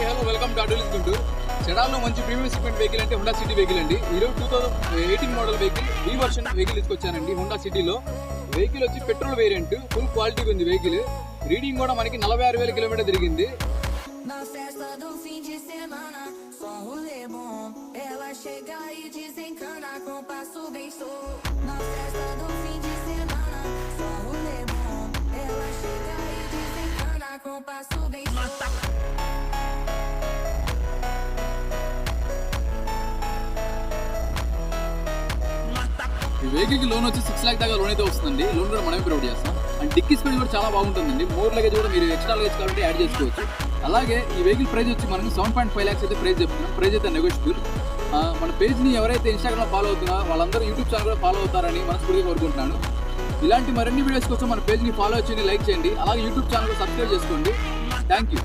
Hello welcome to adventure Guntur. చెడాల్లో మంచి premium segment vehicle అంటే హోండా సిటీ వెహికల్ అండి. ఈరోజు 2018 మోడల్ వెహికల్ ఈ వర్షన్ వెహికల్ తీసుకొచ్చానండి. హోండా సిటీలో వెహికల్ వచ్చి పెట్రోల్ వేరియంట్, ఫుల్ క్వాలిటీ ఉంది వెహికల్. రీడింగ్ కూడా మనకి 46,000 కిలోమీటర్ తిరిగింది. ఈ వెహికల్కి లోన్ వచ్చి 6 లాక్ దాకా లోన్ అయితే వస్తుందండి. లోన్ కూడా మనమే ప్రొవైడ్ చేస్తాం. అండ్ డిక్కీ స్పేస్ కూడా చాలా బాగుంటుందండి. మోర్ లగేజ్ కూడా మీరు ఎక్స్ట్రా లగేజ్ కావాలంటే యాడ్ చేసుకోవచ్చు. అలాగే ఈ వెహికల్ ప్రైస్ వచ్చి మనకి 7.5 lakhs అయితే ప్రైస్ చెప్తున్నాం. ప్రైస్ అయితే నెగోషియబుల్. మన పేజ్ని ఎవరైతే ఇన్స్టాగ్రామ్లో ఫాలో అవుతున్నారో వాళ్ళందరూ యూట్యూబ్ ఛానల్ కూడా ఫాలో అవుతారని మనస్ఫూర్తిగా కోరుకుంటున్నాను. ఇలాంటి మరిన్ని వీడియోస్ కోసం మన పేజ్ని ఫాలో చేయండి, లైక్ చేయండి. అలాగే యూట్యూబ్ ఛానల్ సబ్స్క్రైబ్ చేసుకోండి. Thank you.